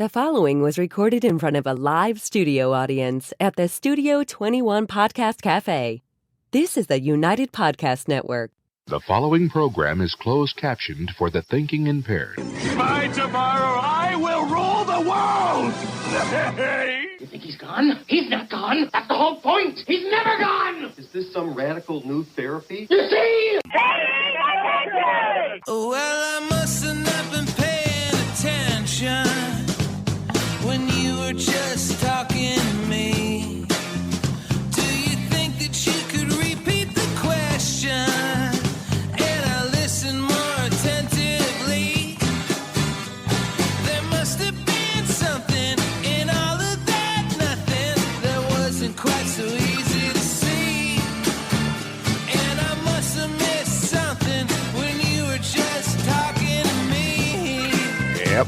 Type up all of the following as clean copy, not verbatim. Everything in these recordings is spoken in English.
The following was recorded in front of a live studio audience at the Studio 21 Podcast Cafe. This is the United Podcast Network. The following program is closed captioned for the thinking impaired. By tomorrow, I will rule the world! You think he's gone? He's not gone. That's the whole point. He's never gone. Is this some radical new therapy? You see? Well, I must have not been paying attention when you were just talking to me. Do you think that you could repeat the question and I listen more attentively? There must have been something in all of that nothing that wasn't quite so easy to see. And I must have missed something when you were just talking to me. Yep.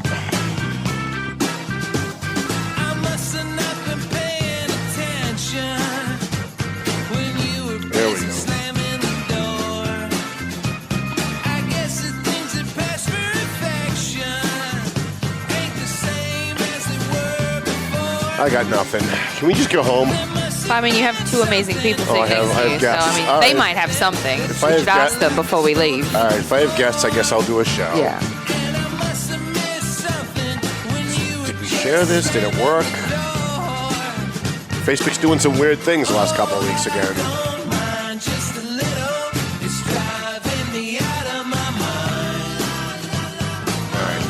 I must have not been paying attention when you were There we busy go. slamming the door. I guess the things that pass for affection ain't the same as they were before. I got nothing. Can we just go home? I mean, you have two amazing people sitting I have- next I to have you, guests. so I mean, All they right. might have something. I We have should ask gu- them before we leave. All right, if I have guests, I guess I'll do a show. Yeah. And I must have missed something when you were Did we share this? Did it work? Facebook's doing some weird things the last couple of weeks again. Don't mind just a little. It's driving me out of my mind. All right.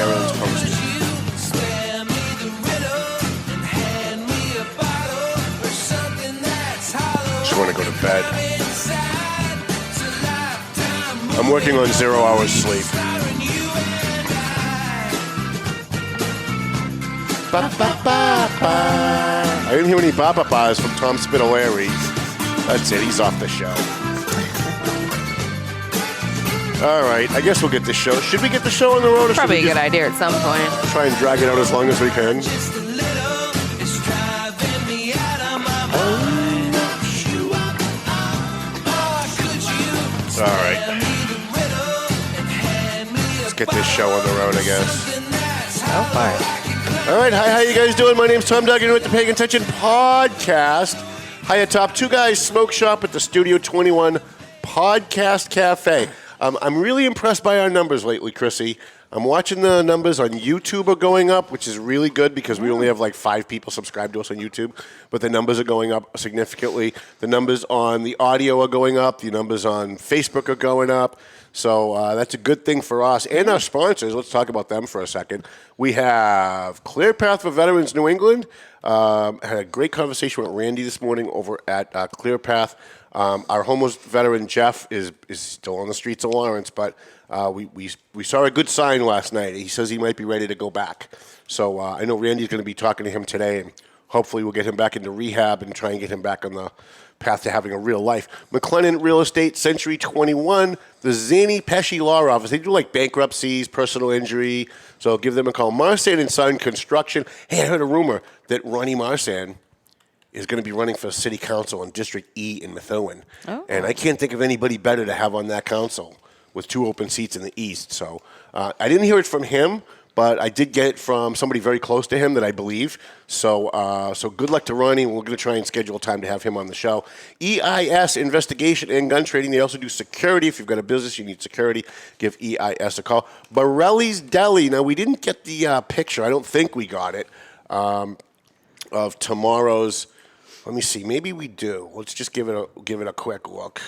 Everyone's posted. You spare me the riddle and hand me a bottle or something that's hollow. Just want to go to bed. Inside, it's a lifetime I'm working on 0 hours sleep. starring you and I. Ba, ba, ba, ba. I didn't hear any ba-ba-bas from Tom Spitilare. That's it. He's off the show. All right. I guess we'll get the show. Should we get the show on the road? Or should Probably we a good just idea at some point. try and drag it out as long as we can? Just a little, it's driving me out of my mind. Oh, could you All right. spare me the riddle and hand me a Let's get this show on the road, I guess. something that's Go for it. All right, hi, how you guys doing? My name's Tom Duggan with the Paying Attention Podcast. Hi atop Two Guys Smoke Shop at the Studio 21 Podcast Cafe. I'm really impressed by our numbers lately, Chrissy. I'm watching the numbers on YouTube are going up, which is really good because we only have like 5 people subscribed to us on YouTube. But the numbers are going up significantly. The numbers on the audio are going up. The numbers on Facebook are going up. So that's a good thing for us and our sponsors. Let's talk about them for a second. We have Clear Path for Veterans New England. Had a great conversation with Randy this morning over at Clear Path. Our homeless veteran Jeff is still on the streets of Lawrence, but we saw a good sign last night. He says he might be ready to go back. So I know Randy's going to be talking to him today, and hopefully we'll get him back into rehab and try and get him back on the path to having a real life. McLennan Real Estate, Century 21, the Zany Pesci Law Office. They do like bankruptcies, personal injury. So give them a call. Marsan & Son Construction. Hey, I heard a rumor that Ronnie Marsan is going to be running for city council in District E in Methuen. Oh. And I can't think of anybody better to have on that council with 2 open seats in the East. So I didn't hear it from him, but I did get it from somebody very close to him that I believe. So good luck to Ronnie. We're going to try and schedule time to have him on the show. EIS, Investigation and Gun Trading. They also do security. If you've got a business, you need security, give EIS a call. Borelli's Deli. Now, we didn't get the picture. I don't think we got it of tomorrow's. Let me see. Maybe we do. Let's just give it a quick look.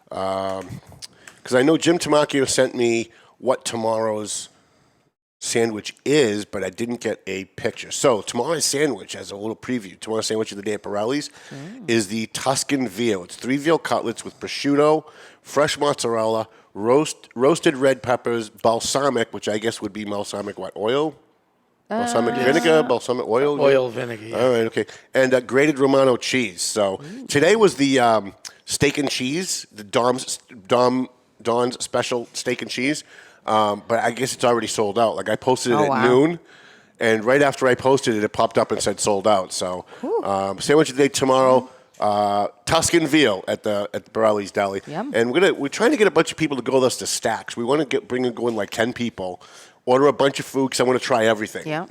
Because I know Jim Tamacchio sent me what tomorrow's sandwich is, but I didn't get a picture. So tomorrow's sandwich, as a little preview, tomorrow's sandwich of the day at Borelli's is the Tuscan veal. It's 3 veal cutlets with prosciutto, fresh mozzarella, roasted red peppers, balsamic, which I guess would be balsamic what, oil? Balsamic vinegar, balsamic oil? Oil vinegar, yeah. All right, okay. And grated Romano cheese. So today was the steak and cheese, the Don's special steak and cheese. But I guess it's already sold out. Like I posted it at noon, and right after I posted it, it popped up and said sold out. So sandwich of the day tomorrow, Tuscan veal at Borelli's Deli. Yum. And we're trying to get a bunch of people to go with us to Stacks. We want to go in like 10 people, order a bunch of food because I want to try everything. Yeah.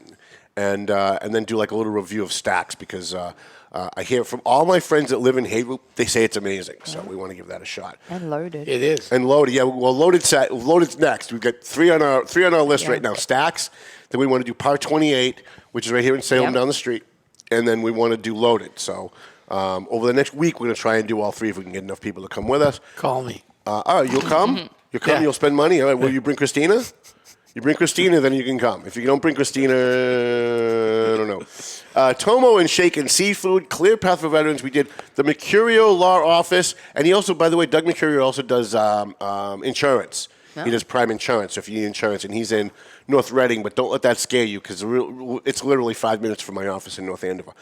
and then do like a little review of Stacks because I hear from all my friends that live in Haverhill, they say it's amazing. So we want to give that a shot. And Loaded. It is. And Loaded, yeah. Well, Loaded's next. We've got three on our list right now. Stacks. Then we want to do Par 28, which is right here in Salem down the street, and then we want to do Loaded. So over the next week, we're going to try and do all three if we can get enough people to come with us. Call me. All right, you'll come. You'll come. Yeah. You'll spend money. All right. Will you bring Christina? You bring Christina, then you can come. If you don't bring Christina, I don't know. Tomo and Shake and Seafood, Clear Path for Veterans. We did the Mercurio Law Office, and he also, by the way, Doug Mercurio also does insurance. He does prime insurance, so if you need insurance, and he's in North Reading, but don't let that scare you because it's literally 5 minutes from my office in North Andover.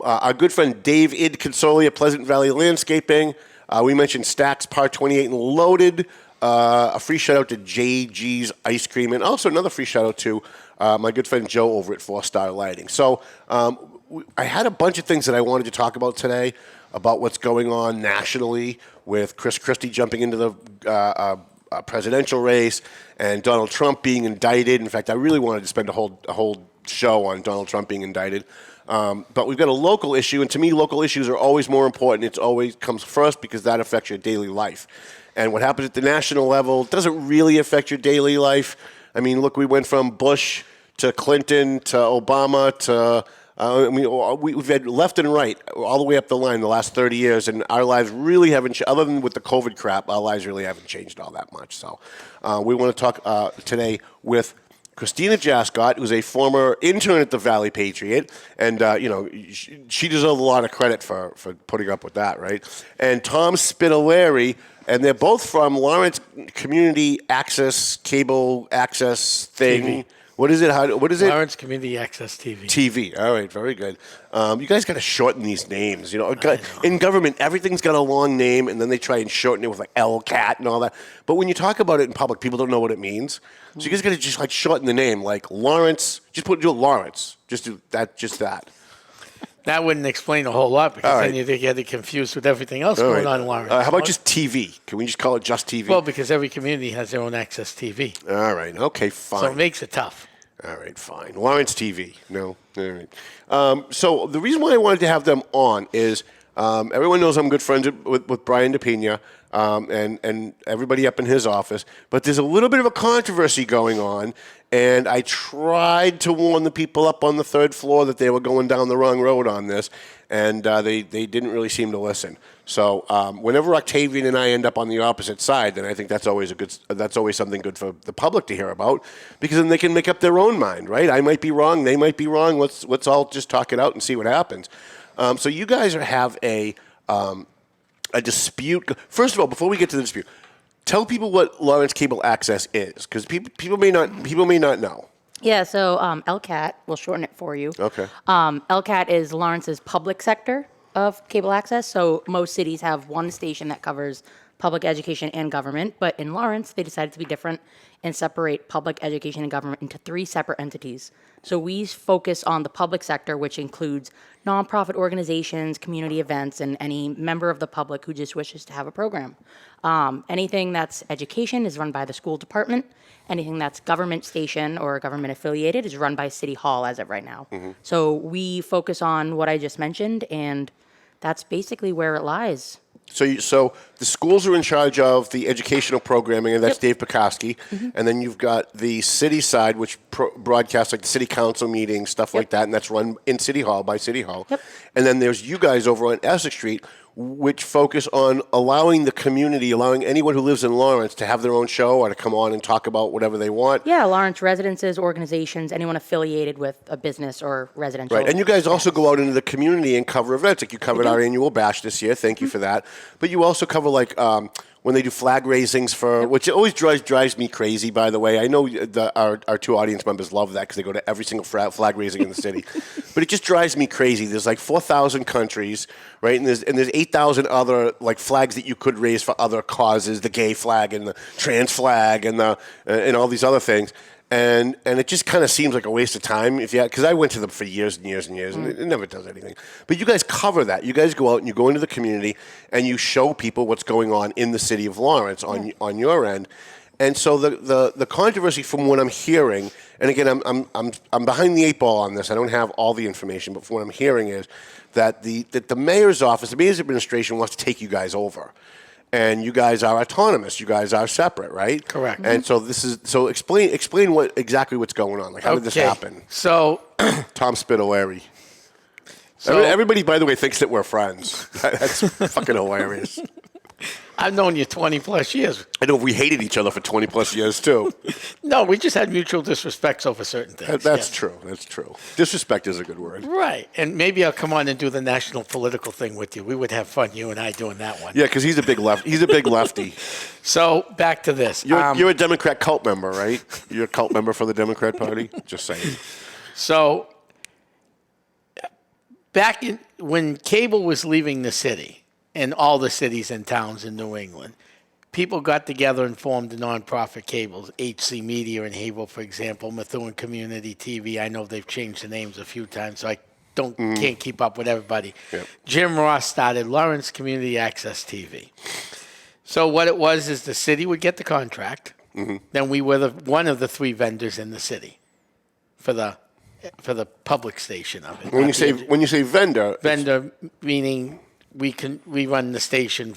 Our good friend Dave Id Consoli at Pleasant Valley Landscaping. We mentioned Stacks, Par 28 and Loaded. A free shout out to JG's Ice Cream, and also another free shout out to my good friend Joe over at 4-Star Lighting. So I had a bunch of things that I wanted to talk about today about what's going on nationally with Chris Christie jumping into the presidential race and Donald Trump being indicted. In fact, I really wanted to spend a whole show on Donald Trump being indicted. But we've got a local issue, and to me, local issues are always more important. It always comes first because that affects your daily life. And what happens at the national level doesn't really affect your daily life. I mean, look, we went from Bush to Clinton to Obama to, we've had left and right all the way up the line the last 30 years, and our lives really haven't, other than with the COVID crap, our lives really haven't changed all that much. So we want to talk today with Christina Jaskott, who's a former intern at the Valley Patriot, and she deserves a lot of credit for putting up with that, right? And Tom Spitilare, and they're both from Lawrence Community Access Cable Access thing. TV. What is it? What is it? Lawrence Community Access TV. TV. All right, very good. You guys got to shorten these names. You know, in government, everything's got a long name, and then they try and shorten it with like LCAT and all that. But when you talk about it in public, people don't know what it means. So you guys got to just like shorten the name, like Lawrence. Just do Lawrence. Just do that. Just that. That wouldn't explain a whole lot because then you get it confused with everything else going on in Lawrence. How about just TV? Can we just call it just TV? Well, because every community has their own access TV. All right. Okay, fine. So it makes it tough. All right, fine. Lawrence TV. No. All right. So the reason why I wanted to have them on is everyone knows I'm good friends with Brian DePina and everybody up in his office. But there's a little bit of a controversy going on, and I tried to warn the people up on the third floor that they were going down the wrong road on this, and they didn't really seem to listen. So whenever Octavian and I end up on the opposite side, then I think that's always something good for the public to hear about, because then they can make up their own mind, right? I might be wrong, they might be wrong. Let's all just talk it out and see what happens. So you guys have a dispute. First of all, before we get to the dispute, tell people what Lawrence Cable Access is, because people may not know. Yeah, so LCAT, we'll shorten it for you. Okay. LCAT is Lawrence's public sector of cable access. So most cities have one station that covers public education and government, but in Lawrence, they decided to be different and separate public education and government into three separate entities. So we focus on the public sector, which includes nonprofit organizations, community events, and any member of the public who just wishes to have a program. Anything that's education is run by the school department. Anything that's government station or government affiliated is run by City Hall as of right now. Mm-hmm. So we focus on what I just mentioned, and that's basically where it lies. So the schools are in charge of the educational programming, and that's Dave Pekoski. Mm-hmm. And then you've got the city side, which broadcasts like the city council meetings, stuff like that, and that's run in City Hall by City Hall. Yep. And then there's you guys over on Essex Street, which focus on allowing the community, allowing anyone who lives in Lawrence to have their own show or to come on and talk about whatever they want. Yeah, Lawrence residences, organizations, anyone affiliated with a business or residential. Right, and you guys also go out into the community and cover events. Like you covered our annual bash this year. Thank you for that. But you also cover like when they do flag raisings for, which always drives me crazy, by the way. I know our two audience members love that because they go to every single flag raising in the city. But it just drives me crazy. There's like 4,000 countries, right? And there's 8,000 other like flags that you could raise for other causes, the gay flag and the trans flag and all these other things. And it just kind of seems like a waste of time because I went to them for years and years and years, and it never does anything. But you guys cover that. You guys go out and you go into the community and you show people what's going on in the city of Lawrence on your end. And so the controversy, from what I'm hearing, and again, I'm behind the 8 ball on this. I don't have all the information, but from what I'm hearing is that the mayor's office, the mayor's administration, wants to take you guys over, and you guys are autonomous. You guys are separate, right? Correct. And so explain exactly what's going on. Like, how did this happen? So, Tom Spitilare. Everybody, by the way, thinks that we're friends. That's fucking hilarious. I've known you 20 plus years. I know we hated each other for 20 plus years too. No, we just had mutual disrespects over certain things. That's true. That's true. Disrespect is a good word. Right. And maybe I'll come on and do the national political thing with you. We would have fun, you and I, doing that one. Yeah, because he's a big lefty. So back to this. You're a Democrat cult member, right? You're a cult member for the Democrat Party? Just saying. So back when cable was leaving the city, and all the cities and towns in New England, people got together and formed a nonprofit cables. HC Media in Haverhill, for example, Methuen Community TV. I know they've changed the names a few times, so I can't keep up with everybody. Yep. Jim Ross started Lawrence Community Access TV. So what it was is the city would get the contract. Mm-hmm. Then we were one of the 3 vendors in the city for the public station of it. When you say vendor meaning we run the station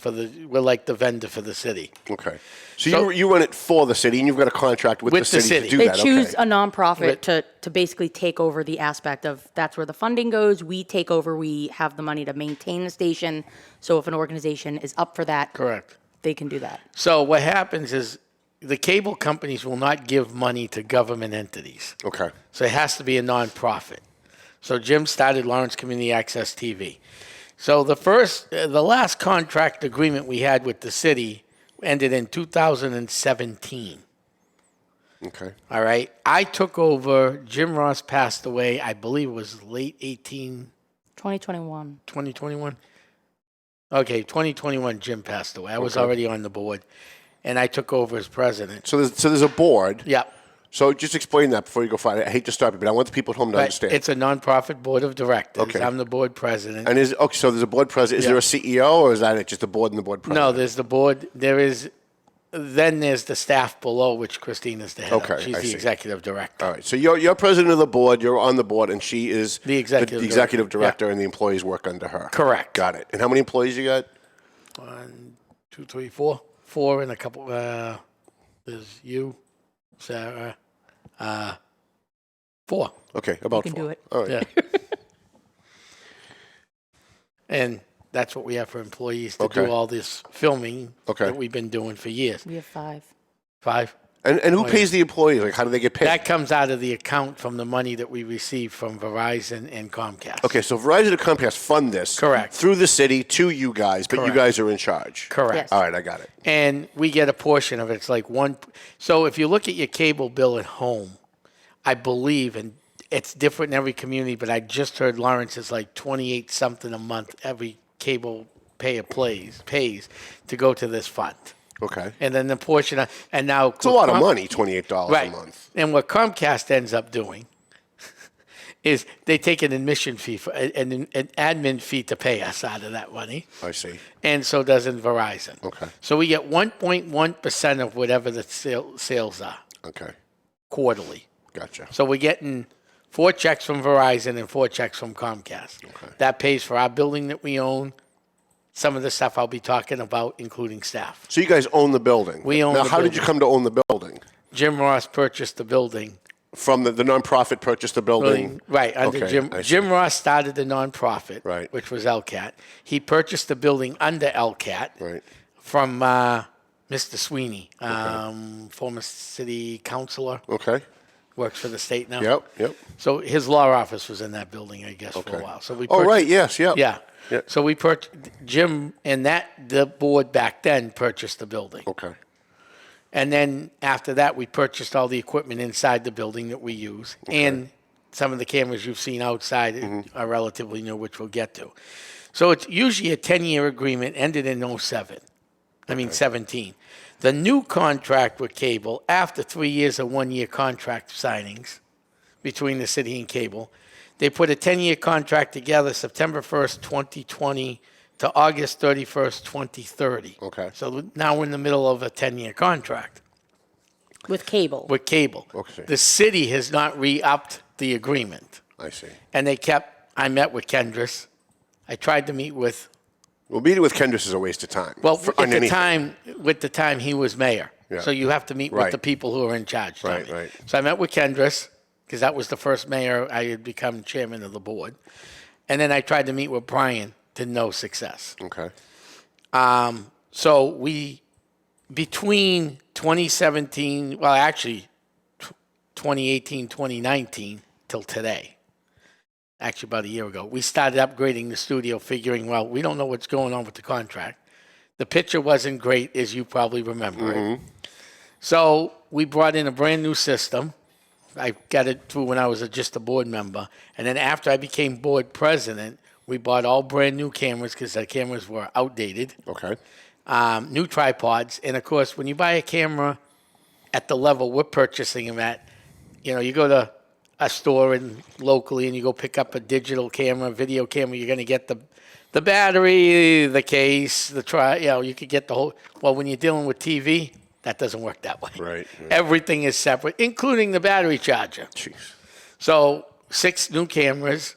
we're like the vendor for the city. Okay. So you run it for the city, and you've got a contract with the city to do that. They choose a nonprofit to basically take over the aspect of that's where the funding goes. We take over. We have the money to maintain the station. So if an organization is up for that, correct, they can do that. So what happens is the cable companies will not give money to government entities. Okay. So it has to be a nonprofit. So Jim started Lawrence Community Access TV. So the last contract agreement we had with the city ended in 2017. Okay. All right. I took over. Jim Ross passed away, I believe it was late 2021. 2021? Okay, 2021 Jim passed away. I was already on the board, and I took over as president. So there's a board. Yeah. So just explain that before you go find it. I hate to stop you, but I want the people at home to understand. It's a nonprofit board of directors. Okay. I'm the board president. And so there's a board president. Is there a CEO, or is that just the board and the board president? No, there's the board. Then there's the staff below, which Christina's the head of. She's the executive director. All right. So you're president of the board. You're on the board, and she is the executive director, and the employees work under her. Correct. Got it. And how many employees you got? 1, 2, 3, 4. 4 and a couple. There's you, Sarah. 4. Okay, about 4. You can do it. All right. Yeah. And that's what we have for employees to do all this filming that we've been doing for years. We have 5. 5? And who pays the employees? Like, how do they get paid? That comes out of the account from the money that we receive from Verizon and Comcast. Okay, so Verizon and Comcast fund this. Correct. Through the city to you guys, but you guys are in charge. Correct. Yes. All right, I got it. And we get a portion of it. It's like one. So if you look at your cable bill at home, I believe, and it's different in every community, but I just heard Lawrence is like 28 something a month every cable payer pays to go to this fund. Okay. And then the portion and now it's a lot of money, $28 a month. And what Comcast ends up doing is they take an admission fee for an admin fee to pay us out of that money. I see. And so doesn't Verizon. Okay. So we get 1.1% of whatever the sales are. Okay. Quarterly. Gotcha. So we're getting 4 checks from Verizon and 4 checks from Comcast. Okay. That pays for our building that we own. Some of the stuff I'll be talking about, including staff. So you guys own the building. We own the building. Now, how did you come to own the building? Jim Ross purchased the building. From the nonprofit purchased the building? Right. Under Jim Ross started the nonprofit, which was LCAT. He purchased the building under LCAT from Mr. Sweeney, former city councilor. Okay. Works for the state now. Yep. So his law office was in that building, I guess, for a while. So we yes, yep. Yeah. So we Jim and the board back then purchased the building. Okay. And then after that, we purchased all the equipment inside the building that we use. Okay. And some of the cameras you've seen outside are relatively new, which we'll get to. So it's usually a 10-year agreement, ended in 17. The new contract with cable, after 3 years of 1-year contract signings between the city and cable, they put a 10-year contract together September 1st, 2020 to August 31st, 2030. Okay. So now we're in the middle of a 10-year contract. With cable. With cable. Okay. The city has not re-upped the agreement. I see. And I met with Kendris. I tried to meet with. Well, meeting with Kendris is a waste of time. Well, with the time he was mayor. Yeah. So you have to meet with the people who are in charge. Right, right. So I met with Kendris, because that was the first mayor I had become chairman of the board. And then I tried to meet with Brian to no success. Okay. So we, between 2017, well, actually 2018, 2019 till today, actually about a year ago, we started upgrading the studio, figuring, well, we don't know what's going on with the contract. The picture wasn't great, as you probably remember it. So we brought in a brand new system. I got it through when I was just a board member. And then after I became board president, we bought all brand new cameras because the cameras were outdated. Okay. New tripods. And, of course, when you buy a camera at the level we're purchasing them at, you go to a store locally and you go pick up a digital camera, video camera, you're going to get the battery, the case, you could get the whole. Well, when you're dealing with TV, that doesn't work that way. Right. Everything is separate, including the battery charger. Jeez. So 6 new cameras,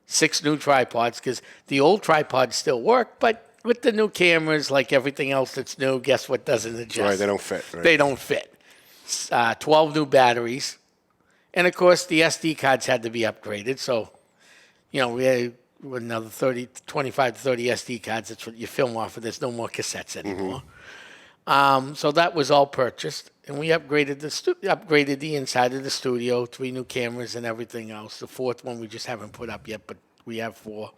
6 new tripods, because the old tripods still work, but with the new cameras, like everything else that's new, guess what doesn't adjust? Right, they don't fit. Right. They don't fit. 12 new batteries. And, of course, the SD cards had to be upgraded. So, we had another 25 to 30 SD cards. That's what you film off of. There's no more cassettes anymore. So that was all purchased. And we upgraded the inside of the studio, 3 new cameras and everything else. The 4th one we just haven't put up yet, but we have 4.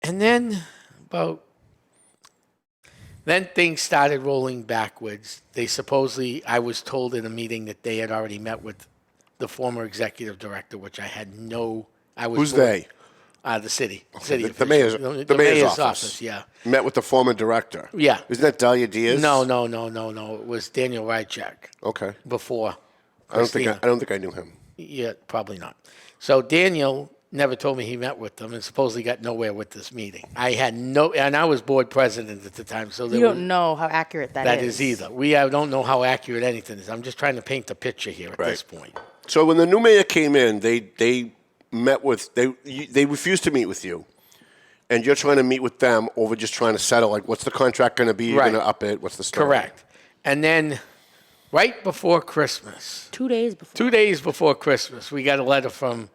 And then Then things started rolling backwards. I was told in a meeting that they had already met with the former executive director, which I had Who's they? The city. Okay. City The mayor's office. Yeah. Met with the former director. Yeah. Isn't that Dahlia Diaz? No. It was Daniel Rychak. Okay. Before. I don't think I knew him. Yeah, probably not. So Daniel never told me he met with them and supposedly got nowhere with this meeting. And I was board president at the time. So you don't know how accurate that is. That is either. I don't know how accurate anything is. I'm just trying to paint the picture here at this point. So when the new mayor came in, they met with, they refused to meet with you. And you're trying to meet with them over just trying to settle, like, what's the contract going to be? You're going to up it? What's the story? Correct. And then right before Christmas. 2 days before. 2 days before Christmas, we got a letter from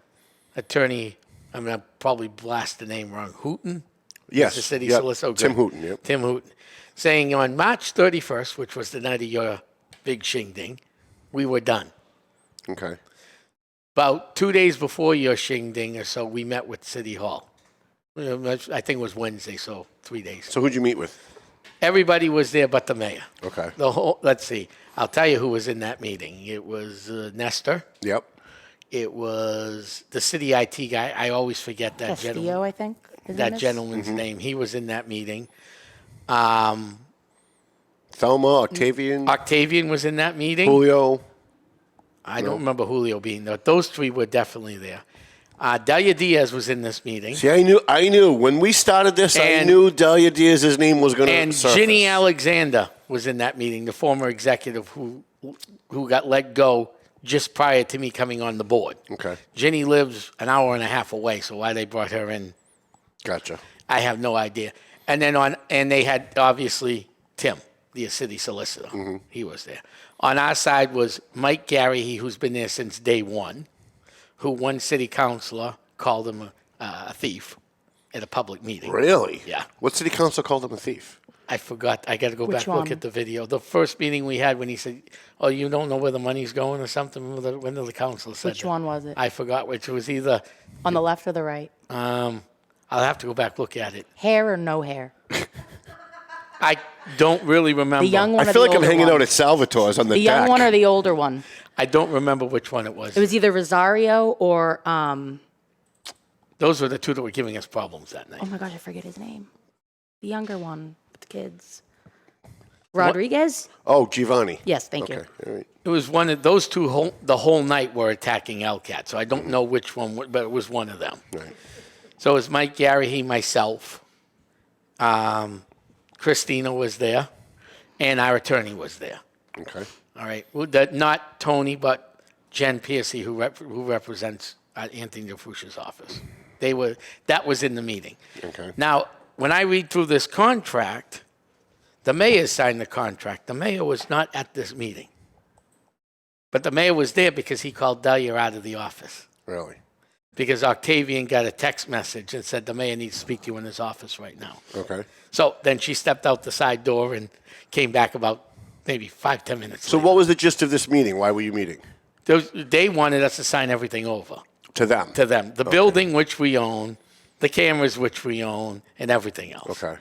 attorney, I'm going to probably blast the name wrong, Hooten? Yes. The city solicitor. Tim Hooten, yep. Tim Hooten. Saying on March 31st, which was the night of your big shindig, we were done. Okay. About 2 days before your shindig or so, we met with City Hall. I think it was Wednesday, so 3 days. So who'd you meet with? Everybody was there but the mayor. Okay. Let's see. I'll tell you who was in that meeting. It was Nestor. Yep. It was the city IT guy. I always forget that Castillo, gentleman. I think. That gentleman's name. He was in that meeting. Thelma, Octavian. Octavian was in that meeting. Julio. I don't remember Julio being there. Those 3 were definitely there. Dahlia Diaz was in this meeting. See, I knew when we started this. I knew Dahlia Diaz's name was going to surface. And Ginny Alexander was in that meeting, the former executive who got let go just prior to me coming on the board. Okay. Ginny lives an hour and a half away, so why they brought her in? Gotcha. I have no idea. And then they had obviously Tim, the city solicitor. Mm-hmm. He was there. On our side was Mike Gary, who's been there since day one, who one city councilor called him a thief at a public meeting. Really? Yeah. What city council called him a thief? I forgot. I got to go Which back one? look at the video. The first meeting we had when he said, "Oh, you don't know where the money's going" or something. When the council said Which that. one was it? I forgot which. It was either. On the left or the right? I'll have to go back look at it. Hair or no hair? I don't really remember. The young one. I feel like I'm hanging out at Salvatore's on the The deck. young one or the older one? I don't remember which one it was. It was either Rosario or Those were the 2 that were giving us problems that night. oh my gosh, I forget his name. The younger one with the kids. Rodriguez? Oh, Giovanni. Yes, thank you. Okay. All right. It was one of those 2 the whole night were attacking LCAT, so I don't know which one, but it was one of them. Right. So it was Mike Gary, myself. Christina was there, and our attorney was there. Okay. All right, well, not Tony, but Jen Piercy, who represents Anthony DeFrucia's office. That was in the meeting. Okay. Now, when I read through this contract, the mayor signed the contract. The mayor was not at this meeting. But the mayor was there because he called Dahlia out of the office. Really? Because Octavian got a text message and said the mayor needs to speak to you in his office right now. Okay. So then she stepped out the side door and came back about maybe 5-10 minutes So later. what was the gist of this meeting? Why were you meeting? They wanted us to sign everything over. To them? To them. The building which we own, the cameras which we own, and everything else. Okay.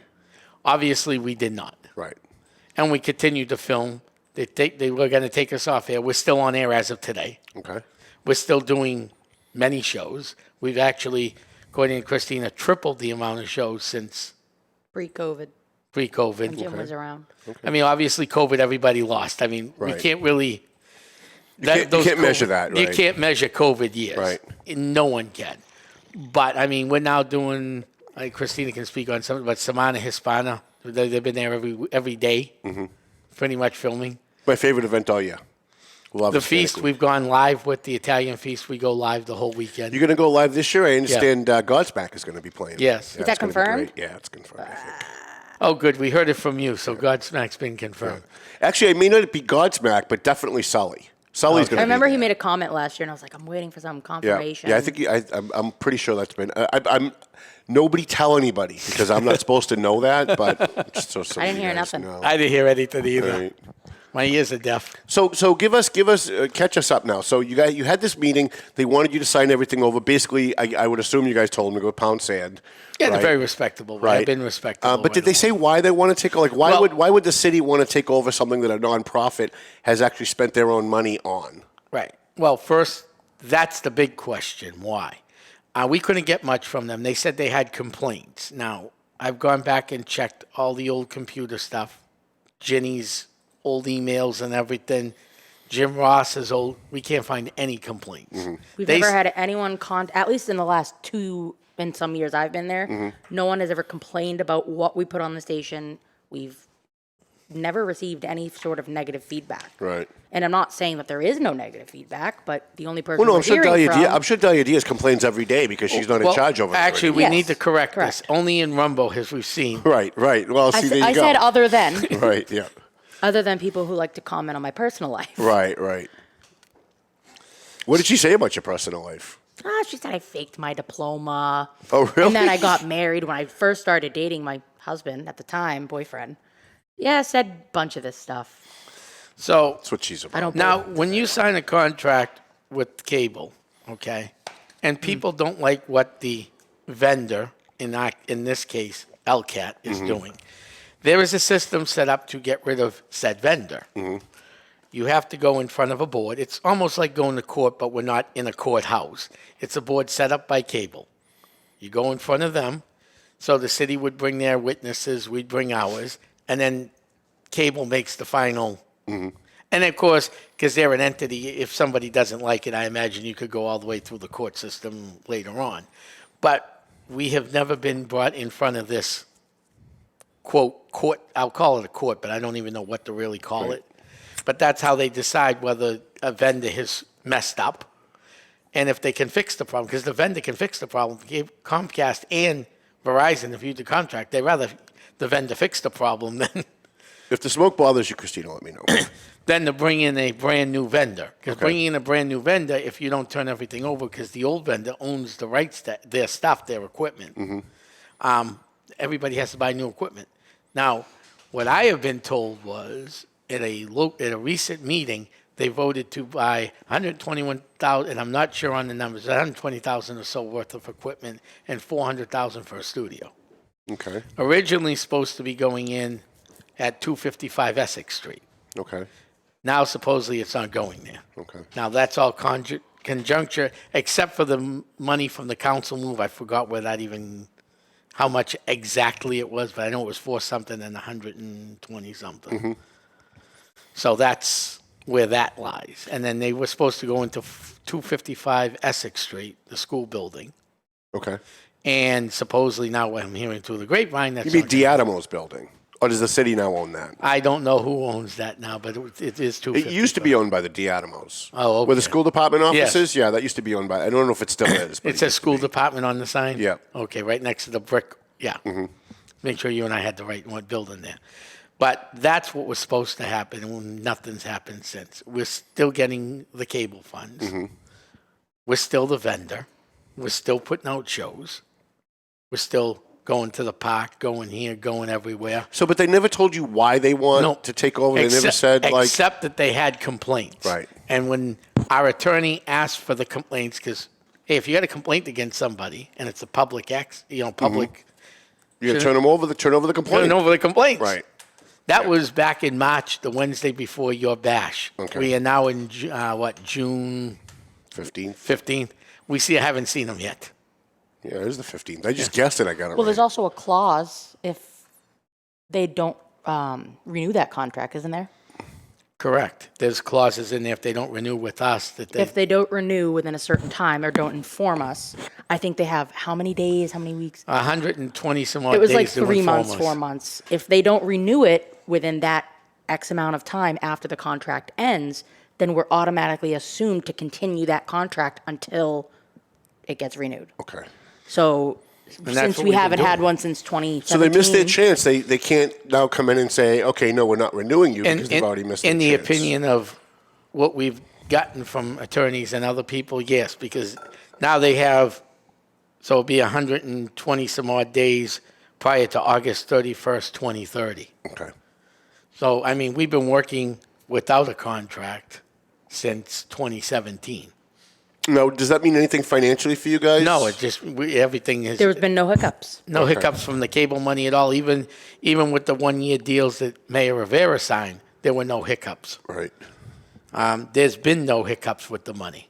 Obviously, we did not. Right. And we continued to film. They were going to take us off air. We're still on air as of today. Okay. We're still doing many shows. We've actually, according to Christina, tripled the amount of shows since Pre-COVID. pre-COVID. When Jim was around. I mean, obviously, COVID, everybody lost. I mean, we Right. can't really... You can't measure that, You right? can't measure COVID years. Right. No one can. But, I mean, we're now doing... Christina can speak on something, but Semana Hispana, they've been there every day, pretty much filming. My favorite event all year. Love The it. feast, we've gone live with the Italian feast. We go live the whole weekend. You're going to go live this year? I understand Godsmack is going to be playing. Yes. Yeah, Is that it's gonna be great. confirmed? Yeah, it's confirmed, I think. Oh, good. We heard it from you, so Godsmack's been confirmed. Actually, it may not be Godsmack, but definitely Sully. Sully's going to I remember be he there. made a comment last year, and I was like, I'm waiting for some confirmation. Yeah, I think I'm pretty sure that's been. I'm nobody tell anybody because I'm not supposed to know that. But just so some I of didn't you hear guys nothing. know. I didn't hear anything either. Right. My ears are deaf. So give us catch us up now. So you had this meeting. They wanted you to sign everything over. Basically, I would assume you guys told them to go pound sand. Yeah, right? they're very respectable. Right. I've been respectable. But did they say why they want to take? Like, why would the city want to take over something that a nonprofit has actually spent their own money on? Right. Well, first, that's the big question. Why? We couldn't get much from them. They said they had complaints. Now, I've gone back and checked all the old computer stuff, Ginny's old emails and everything, Jim Ross's old. We can't find any complaints. We've never had anyone at least in the last 2 and some years I've been there, no one has ever complained about what we put on the station. We've never received any sort of negative feedback. Right. And I'm not saying that there is no negative feedback, but the only person Well, no, we're I'm sure hearing from... I'm sure Dahlia Diaz complains every day because she's not in charge over it. Actually, we Yes, need to correct correct. this. Only in Rumbo has we've seen. Right. Well, see, there you I go. said other than. Right. Yeah. Other than people who like to comment on my personal life. Right. What did she say about your personal life? She said I faked my diploma. Oh, really? And then I got married when I first started dating my husband at the time, boyfriend. Yeah, said a bunch of this stuff. So That's what she's about. I don't now, when you sign a contract with cable, okay, and people don't like what the vendor, in this case, LCAT, is doing, there is a system set up to get rid of said vendor. You have to go in front of a board. It's almost like going to court, but we're not in a courthouse. It's a board set up by cable. You go in front of them. So the city would bring their witnesses, we'd bring ours, and then cable makes the final. And of course, because they're an entity, if somebody doesn't like it, I imagine you could go all the way through the court system later on. But we have never been brought in front of this, quote, court. I'll call it a court, but I don't even know what to really call it. But that's how they decide whether a vendor has messed up and if they can fix the problem. Because the vendor can fix the problem. Comcast and Verizon, if you do contract, they'd rather the vendor fix the problem than If the smoke bothers you, Christina, let me know. than to bring in a brand new vendor. Because bringing in a brand new vendor, if you don't turn everything over, because the old vendor owns the rights to their stuff, their equipment, everybody has to buy new equipment. Now, what I have been told was at a recent meeting, they voted to buy 121,000, and I'm not sure on the numbers, 120,000 or so worth of equipment and 400,000 for a studio. Okay. Originally supposed to be going in at 255 Essex Street. Okay. Now supposedly it's not going there. Okay. Now that's all conjuncture, except for the money from the council move. I forgot how much exactly it was, but I know it was 4 something and 120 something. So that's where that lies. And then they were supposed to go into 255 Essex Street, the school building. Okay. And supposedly now what I'm hearing through the grapevine, that's You mean not gonna- Diadamo's building? Or does the city now own that? I don't know who owns that now, but it is 250. It used to be owned by the D'Adamos. Oh, okay. Where the school department office Yes. is? Yeah, that used to be owned by, I don't know if it still is. But It says school department on the sign? Yeah. Okay, right next to the brick. Yeah. Mm-hmm. Make sure you and I had the right one building there. But that's what was supposed to happen, and nothing's happened since. We're still getting the cable funds. Mm-hmm. We're still the vendor. We're still putting out shows. We're still going to the park, going here, going everywhere. So, but they never told you why they want to take over? They never said, like... Except that they had complaints. Right. And when our attorney asked for the complaints, because, hey, if you got a complaint against somebody, and it's a public, public... You got to turn over the complaint. Turn over the complaints. Right. That was back in March, the Wednesday before your bash. Okay. We are now in, June 15th? 15th. Haven't seen them yet. Yeah, it is the 15th. I just guessed it. I got it Well, right. there's also a clause if they don't renew that contract, isn't there? Correct. There's clauses in there if they don't renew with us that they... If they don't renew within a certain time or don't inform us, I think they have how many days, how many weeks? 120 some odd days. It was like to 3 inform months, us. 4 months. If they don't renew it within that X amount of time after the contract ends, then we're automatically assumed to continue that contract until it gets renewed. Okay. So that's since what we we've been haven't doing. had one since 2017. So they missed their chance. They can't now come in and say, okay, no, we're not renewing you because they've already missed their In chance. the opinion of what we've gotten from attorneys and other people, yes, because now they have, so it'll be 120 some odd days prior to August 31st, 2030. Okay. So, I mean, we've been working without a contract since 2017. Now, does that mean anything financially for you guys? No, it just, everything is... There's been no hiccups. No Okay. hiccups from the cable money at all. Even with the 1-year deals that Mayor Rivera signed, there were no hiccups. Right. There's been no hiccups with the money.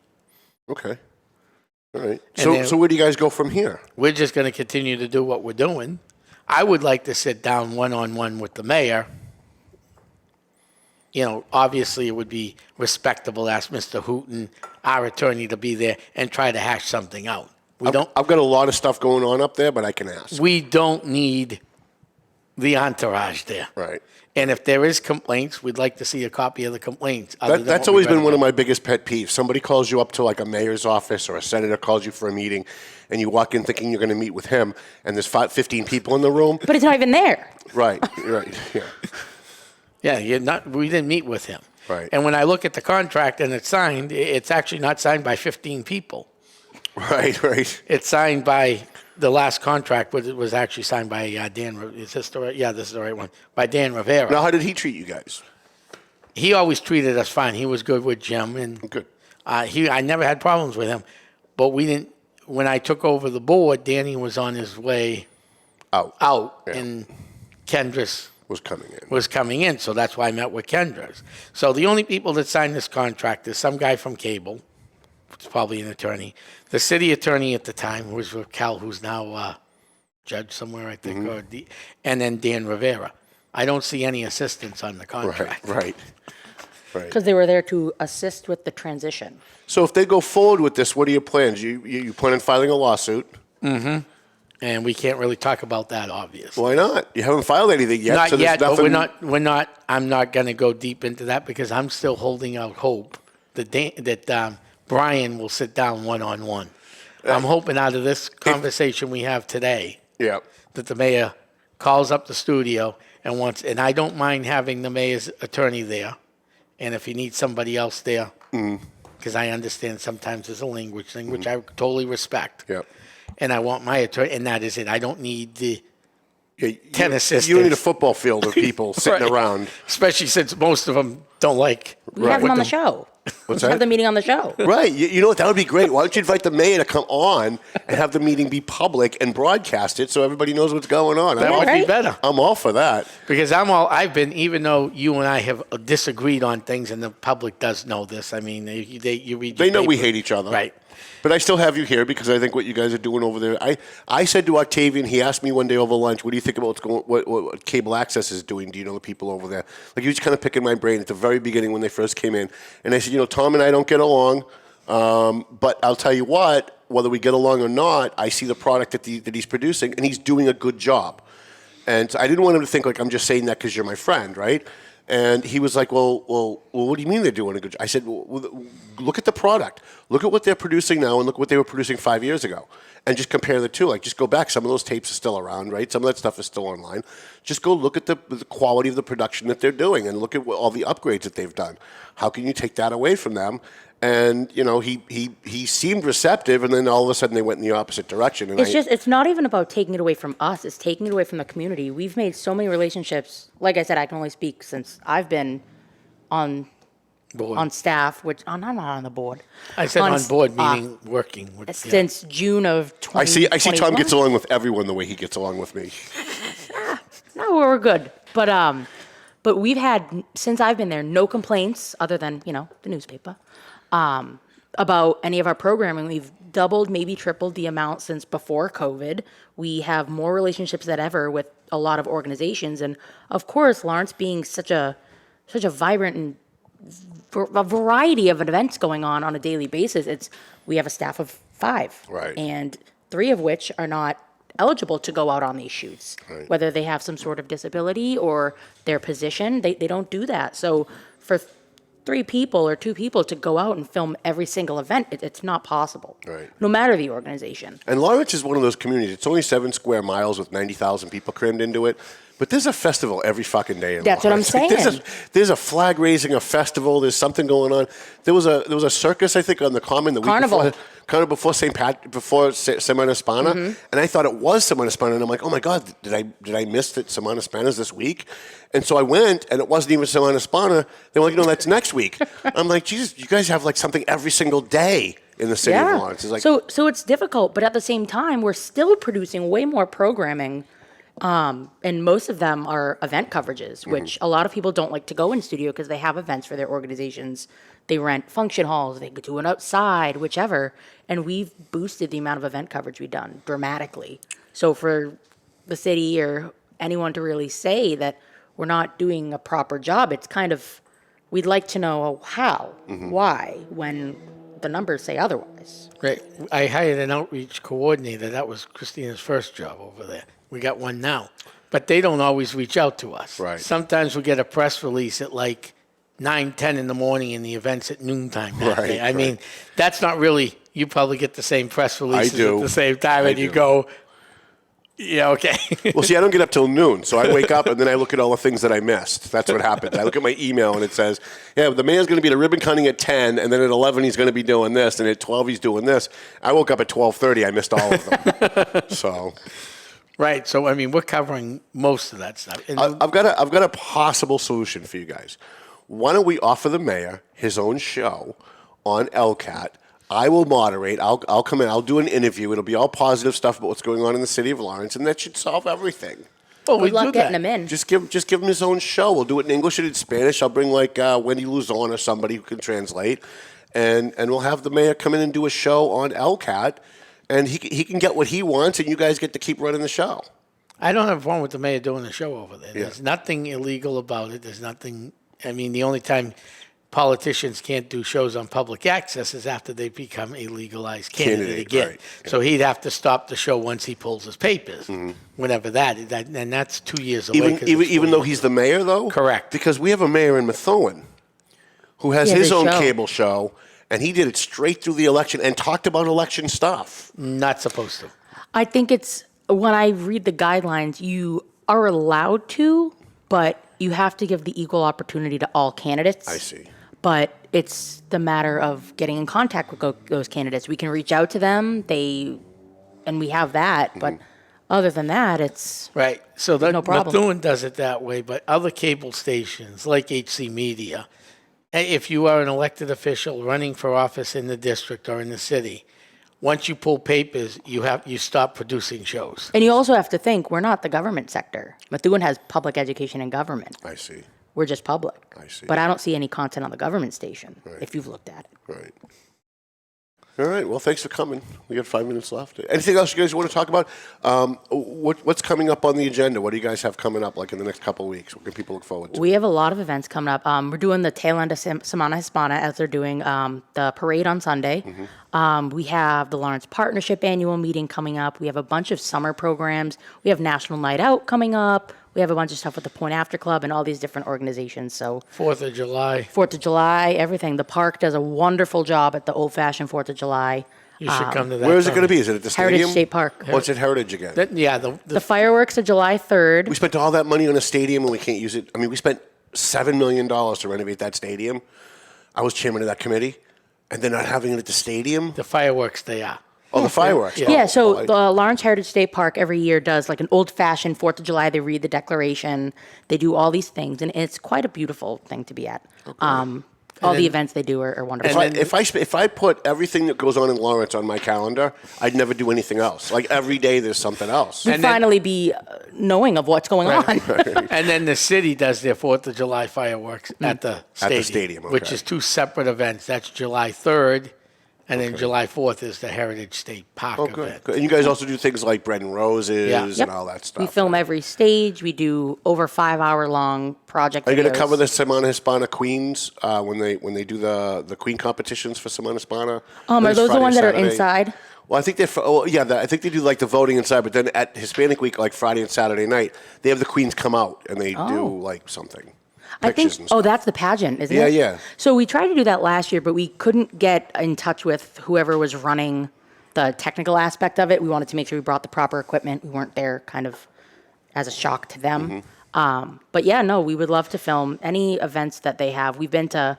Okay. All right. And So where do you guys go from here? We're just going to continue to do what we're doing. I would like to sit down one-on-one with the mayor. You know, obviously it would be respectable to ask Mr. Hooton, our attorney, to be there and try to hash something out. I've got a lot of stuff going on up there, but I can ask. We don't need the entourage there. Right. And if there is complaints, we'd like to see a copy of the complaints. other than That's what we always read been one of about. my biggest pet peeves. Somebody calls you up to like a mayor's office or a senator calls you for a meeting, and you walk in thinking you're going to meet with him, and there's 15 people in the room. But it's not even there. Right. Right. Yeah. Yeah, we didn't meet with him. Right. And when I look at the contract and it's signed, it's actually not signed by 15 people. Right. Right. It's signed by the last contract, but it was actually signed by Dan. Is this the right? Yeah, this is the right one. By Dan Rivera. Now, how did he treat you guys? He always treated us fine. He was good with Jim, and Good. I never had problems with him. But we didn't. When I took over the board, Danny was on his way Out. Yeah. and Kendris Was coming in. was coming in, so that's why I met with Kendris. So the only people that signed this contract is some guy from cable, it's probably an attorney, the city attorney at the time, who was with Cal, who's now judge somewhere, I think, Mm-hmm. and then Dan Rivera. I don't see any assistance on the contract. Right. Right. Because they were there to assist with the transition. So if they go forward with this, what are your plans? You plan on filing a lawsuit? And we can't really talk about that, obviously. Why not? You haven't filed anything yet. Not so there's yet, but nothing... we're not. I'm not going to go deep into that because I'm still holding out hope that Brian will sit down one-on-one. I'm hoping out of this conversation we have today Yeah. that the mayor calls up the studio and I don't mind having the mayor's attorney there, and if he needs somebody else there, because I understand sometimes there's a language thing, which I totally respect. Yeah. And I want my attorney, and that is it. I don't need the Yeah, 10 assistants. You don't need a football field of people sitting Right. around. Especially since most of them don't like. We have them on the show. What's Have that? the meeting on the show. Right. You know what? That would be great. Why don't you invite the mayor to come on and have the meeting be public and broadcast it so everybody knows what's going on? That Yeah, would right? be better. I'm all for that. Because even though you and I have disagreed on things, and the public does know this. I mean, you read. They know we paper. hate each other. Right. But I still have you here because I think what you guys are doing over there. I said to Octavian, he asked me one day over lunch, what do you think about what cable access is doing? Do you know the people over there? Like, he was kind of picking my brain at the very beginning when they first came in. And I said, Tom and I don't get along, but I'll tell you what, whether we get along or not, I see the product that he's producing, and he's doing a good job. And I didn't want him to think like I'm just saying that because you're my friend, right? And he was like, well, what do you mean they're doing a good job? I said, well, look at the product. Look at what they're producing now and look what they were producing 5 years ago. And just compare the two. Like, just go back. Some of those tapes are still around, right? Some of that stuff is still online. Just go look at the quality of the production that they're doing and look at all the upgrades that they've done. How can you take that away from them? And, you know, he seemed receptive, and then all of a sudden they went in the opposite direction. And it's not even about taking it away from us. It's taking it away from the community. We've made so many relationships. Like I said, I can only speak since I've been on staff, which I'm not on the board. I said on board, meaning working. Since June of 2021. I see Tom gets along with everyone the way he gets along with me. No, we're good. But we've had, since I've been there, no complaints other than, you know, the newspaper. About any of our programming. We've doubled, maybe tripled the amount since before COVID. We have more relationships than ever with a lot of organizations. And of course, Lawrence being such a vibrant and a variety of events going on a daily basis, we have a staff of 5. Right. And 3 of which are not eligible to go out on these shoots. Right. Whether they have some sort of disability or their position, they don't do that. So for 3 people or 2 people to go out and film every single event, it's not possible. Right. No matter the organization. And Lawrence is one of those communities. It's only 7 square miles with 90,000 people crammed into it. But there's a festival every fucking day in That's Lawrence. what I'm saying. There's a flag raising, a festival. There's something going on. There was a circus, I think, on the Common the Carnival. week before. Kind of before Semana Hispana, and I thought it was Semana Hispana, and I'm like, oh my God, did I miss that Semana Hispana is this week? And so I went, and it wasn't even Semana Hispana. They were like, no, that's next week. I'm like, Jesus, you guys have like something every single day in the city of Lawrence. It's like, so it's difficult, but at the same time, we're still producing way more programming. And most of them are event coverages, which a lot of people don't like to go in studio because they have events for their organizations. They rent function halls, they do it outside, whichever. And we've boosted the amount of event coverage we've done dramatically. So for the city or anyone to really say that we're not doing a proper job, it's kind of, we'd like to know how, why, when the numbers say otherwise. Right. I hired an outreach coordinator. That was Christina's first job over there. We got one now. But they don't always reach out to us. Right. Sometimes we get a press release at like 9, 10 in the morning and the event's at noontime that day. I mean, that's not really, you probably get the same press releases at the same time and you go, yeah, okay. Well, see, I don't get up till noon, so I wake up and then I look at all the things that I missed. That's what happens. I look at my email and it says, yeah, the mayor's going to be at a ribbon cutting at 10, and then at 11 he's going to be doing this, and at 12 he's doing this. I woke up at 12:30. I missed all of them. So... Right. So, I mean, we're covering most of that stuff. And I've got a possible solution for you guys. Why don't we offer the mayor his own show on LCAT? I will moderate. I'll come in. I'll do an interview. It'll be all positive stuff about what's going on in the city of Lawrence, and that should solve everything. Well, Good luck getting them in. Just give him his own show. We'll do it in English and in Spanish. I'll bring like Wendy Luzon or somebody who can translate, and we'll have the mayor come in and do a show on LCAT. And he can get what he wants, and you guys get to keep running the show. I don't have a problem with the mayor doing the show over there. There's nothing illegal about it. There's nothing. I mean, the only time politicians can't do shows on public access is after they become a legalized candidate again. Right. So he'd have to stop the show once he pulls his papers, whenever that, and that's 2 years away. Even though he's the mayor, though? Correct. Because we have a mayor in Methuen who has his own cable show. And he did it straight through the election and talked about election stuff. Not supposed to. I think it's, when I read the guidelines, you are allowed to, but you have to give the equal opportunity to all candidates. I see. But it's the matter of getting in contact with those candidates. We can reach out to them, and we have that, but other than that, it's right. So that no problem. Methuen does it that way, but other cable stations like HC Media, if you are an elected official running for office in the district or in the city, once you pull papers, you stop producing shows. And you also have to think, we're not the government sector. Methuen has public education and government. I see. We're just public. I see. But I don't see any content on the government station, if you've looked at it. Right. All right. Well, thanks for coming. We got 5 minutes left. Anything else you guys want to talk about? What's coming up on the agenda? What do you guys have coming up, like in the next couple of weeks? What can people look forward to? We have a lot of events coming up. We're doing the tail end of Semana Hispana as they're doing the parade on Sunday. We have the Lawrence Partnership annual meeting coming up. We have a bunch of summer programs. We have National Night Out coming up. We have a bunch of stuff with the Point After Club and all these different organizations. So 4th of July. 4th of July, everything. The park does a wonderful job at the old-fashioned 4th of July. You should come to that. Where is it going to be? Is it at the stadium? Heritage State Park. What's at Heritage again? The fireworks are July 3rd. We spent all that money on a stadium and we can't use it. I mean, we spent $7 million to renovate that stadium. I was chairman of that committee. And they're not having it at the stadium? The fireworks, they are. Oh, the fireworks. Yeah, so the Lawrence Heritage State Park every year does like an old-fashioned 4th of July. They read the Declaration. They do all these things, and it's quite a beautiful thing to be at. All the events they do are wonderful. If I put everything that goes on in Lawrence on my calendar, I'd never do anything else. Like every day there's something else. We'd finally be knowing of what's going on. And then the city does their 4th of July fireworks at the stadium. At the stadium, okay. Which is 2 separate events. That's July 3rd. And then July 4th is the Heritage State Park event. Good. And you guys also do things like bread and roses and all that stuff. We film every stage. We do over 5-hour-long project Are you going videos. to cover the Semana Hispana Queens when they do the Queen competitions for Semana Hispana? Are those the ones that are inside? Well, I think I think they do like the voting inside, but then at Hispanic Week, like Friday and Saturday night, they have the Queens come out and they do like something. I think, that's the pageant, isn't it? Yeah, yeah. So we tried to do that last year, but we couldn't get in touch with whoever was running the technical aspect of it. We wanted to make sure we brought the proper equipment. We weren't there kind of as a shock to them. But yeah, no, we would love to film any events that they have. We've been to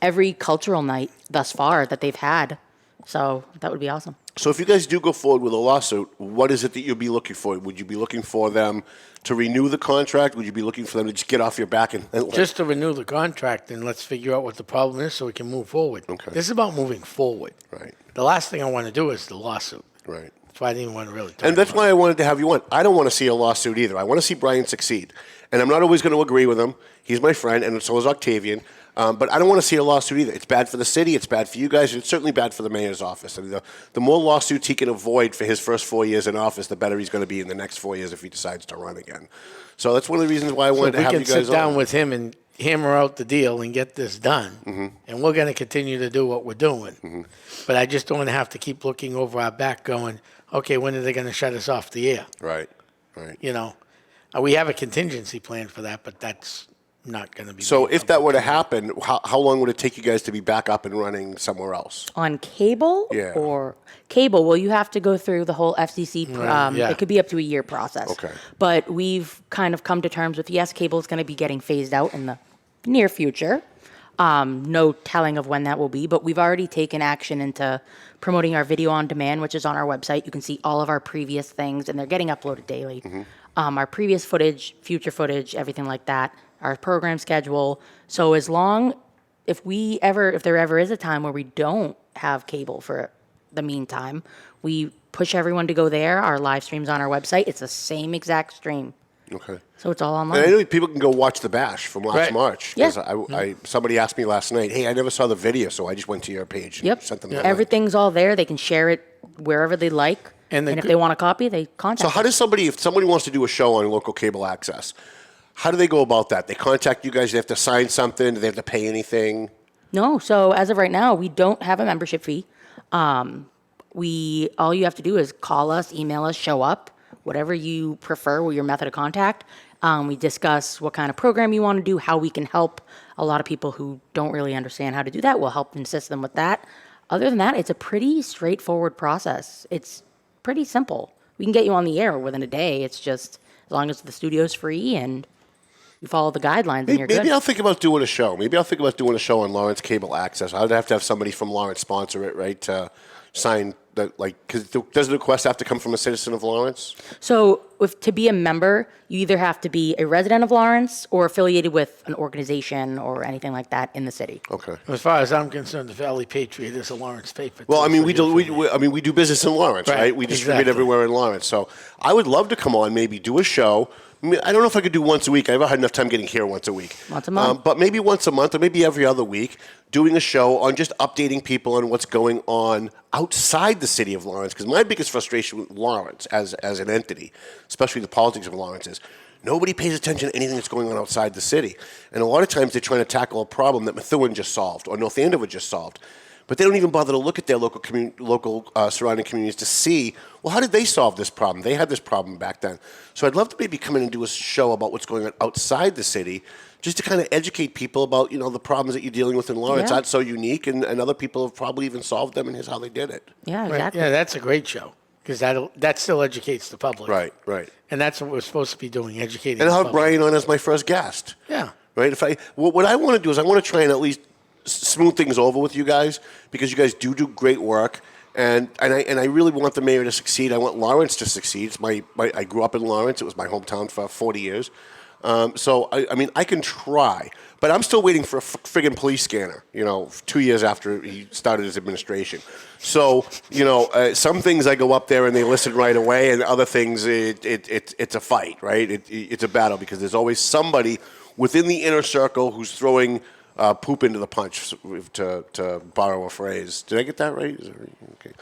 every cultural night thus far that they've had. So that would be awesome. So if you guys do go forward with a lawsuit, what is it that you'll be looking for? Would you be looking for them to renew the contract? Would you be looking for them to just get off your back and just to renew the contract, and let's figure out what the problem is so we can move forward. Okay. This is about moving forward. Right. The last thing I want to do is the lawsuit. Right. That's why I didn't want to really talk And that's about why I wanted to have you on. I don't want to see a lawsuit either. I want to see Brian succeed. And I'm not always going to agree with him. He's my friend, and so is Octavian. But I don't want to see a lawsuit either. It's bad for the city. It's bad for you guys. It's certainly bad for the mayor's office. I mean, the more lawsuits he can avoid for his first 4 years in office, the better he's going to be in the next 4 years if he decides to run again. So that's one of the reasons why I wanted to have you guys on. We can sit down with him and hammer out the deal and get this done. And we're going to continue to do what we're doing. But I just don't want to have to keep looking over our back going, okay, when are they going to shut us off the air? Right, right. You know, we have a contingency plan for that, but that's not going to be. So if that were to happen, how long would it take you guys to be back up and running somewhere else? On cable? Yeah. Or cable, well, you have to go through the whole FCC. Yeah. It could be up to a year process. Okay. But we've kind of come to terms with, yes, cable is going to be getting phased out in the near future. No telling of when that will be, but we've already taken action into promoting our video on demand, which is on our website. You can see all of our previous things, and they're getting uploaded daily. Our previous footage, future footage, everything like that, our program schedule. So as long, if there ever is a time where we don't have cable for the meantime, we push everyone to go there. Our live stream's on our website. It's the same exact stream. Okay. So it's all online. And I know people can go watch the bash from last March. Yeah. Somebody asked me last night, hey, I never saw the video, so I just went to your page and sent them the link. Everything's all there. They can share it wherever they like. And if they want a copy, they contact So how us. does if somebody wants to do a show on local cable access, how do they go about that? They contact you guys, they have to sign something, do they have to pay anything? No. So as of right now, we don't have a membership fee. All you have to do is call us, email us, show up, whatever you prefer with your method of contact. We discuss what kind of program you want to do, how we can help. A lot of people who don't really understand how to do that, we'll help and assist them with that. Other than that, it's a pretty straightforward process. It's pretty simple. We can get you on the air within a day. It's just as long as the studio's free and you follow the guidelines, and you're good. Maybe I'll think about doing a show. Maybe I'll think about doing a show on Lawrence Cable Access. I'd have to have somebody from Lawrence sponsor it, right, to sign that, because does the request have to come from a citizen of Lawrence? So to be a member, you either have to be a resident of Lawrence or affiliated with an organization or anything like that in the city. Okay. As far as I'm concerned, the Valley Patriot is a Lawrence paper. Well, I mean, we do business in Lawrence, right? We distribute everywhere in Lawrence. So I would love to come on, maybe do a show, mean, I don't know if I could do once a week. I haven't had enough time getting here once a week. Once a month. But maybe once a month or maybe every other week, doing a show on just updating people on what's going on outside the city of Lawrence. Because my biggest frustration with Lawrence as an entity, especially the politics of Lawrence, is nobody pays attention to anything that's going on outside the city. And a lot of times they're trying to tackle a problem that Methuen just solved or North Andover just solved. But they don't even bother to look at their local surrounding communities to see, well, how did they solve this problem? They had this problem back then. So I'd love to maybe come in and do a show about what's going on outside the city, just to kind of educate people about, the problems that you're dealing with in Lawrence. Yeah. That's so unique, and other people have probably even solved them, and here's how they did it. Yeah, exactly. Yeah, that's a great show because that still educates the public. Right. And that's what we're supposed to be doing, educating And the I'll have public. Brian on as my first guest. Yeah. Right? What I want to do is I want to try and at least smooth things over with you guys, because you guys do great work, and I really want the mayor to succeed. I want Lawrence to succeed. It's I grew up in Lawrence. It was my hometown for 40 years. So I mean, I can try, but I'm still waiting for a friggin' police scanner. 2 years after he started his administration. So some things I go up there and they listen right away, and other things it's a fight, right? It's a battle, because there's always somebody within the inner circle who's throwing poop into the punch, to borrow a phrase. Did I get that right? Okay.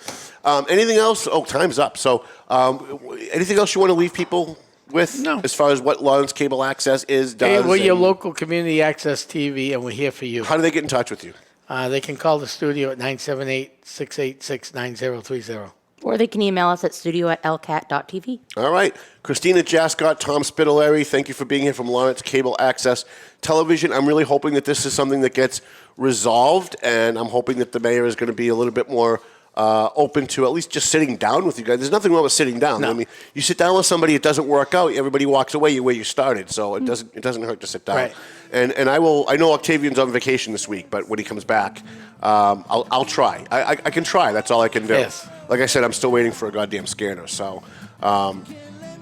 Anything else? Oh, time's up. So anything else you want to leave people with? No. As far as what Lawrence Cable Access does? Hey, we're your local community access TV, and we're here for you. How do they get in touch with you? They can call the studio at 978-686-9030. Or they can email us at studio@lcat.tv. All right. Christina, Jaskott, Tom Spitilare, thank you for being here from Lawrence Cable Access Television. I'm really hoping that this is something that gets resolved, and I'm hoping that the mayor is going to be a little bit more open to at least just sitting down with you guys. There's nothing wrong with sitting down. No. I mean, you sit down with somebody, it doesn't work out, everybody walks away where you started, so it doesn't hurt to sit down. Right. And I know Octavian's on vacation this week, but when he comes back, I'll try. I can try. That's all I can do. Yes. Like I said, I'm still waiting for a goddamn scanner. So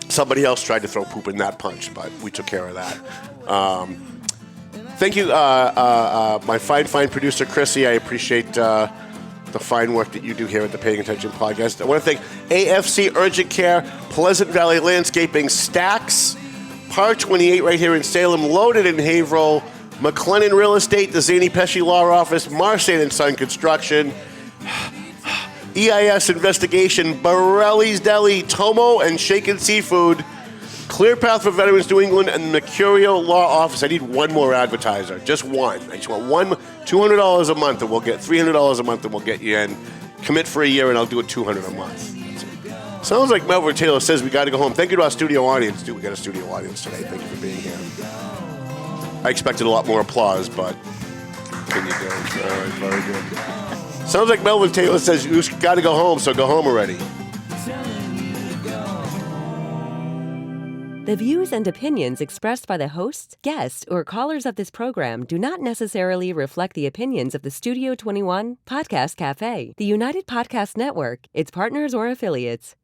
somebody else tried to throw poop in that punch, but we took care of that. Thank you, my fine producer, Chrissy. I appreciate the fine work that you do here at the Paying Attention Podcast. I want to thank AFC Urgent Care, Pleasant Valley Landscaping, Stacks, Par 28 right here in Salem, Loaded in Haverhill, McLennan Real Estate, the Zany Pesci Law Office, Marsan & Son Construction, EIS Investigation, Borelli's Deli, Tomo and Shaken Seafood, Clear Path for Veterans New England, and the Mercurio Law Office. I need one more advertiser, just one. I just want one, $200 a month, and we'll get $300 a month, and we'll get you in. Commit for a year, and I'll do it $200 a month. Sounds like Melvin Taylor says we got to go home. Thank you to our studio audience, too. We got a studio audience today. Thank you for being here. I expected a lot more applause, but can you go? All right, very good. Sounds like Melvin Taylor says you got to go home, so go home already. The views and opinions expressed by the hosts, guests, or callers of this program do not necessarily reflect the opinions of the Studio 21 Podcast Cafe, the United Podcast Network, its partners, or affiliates.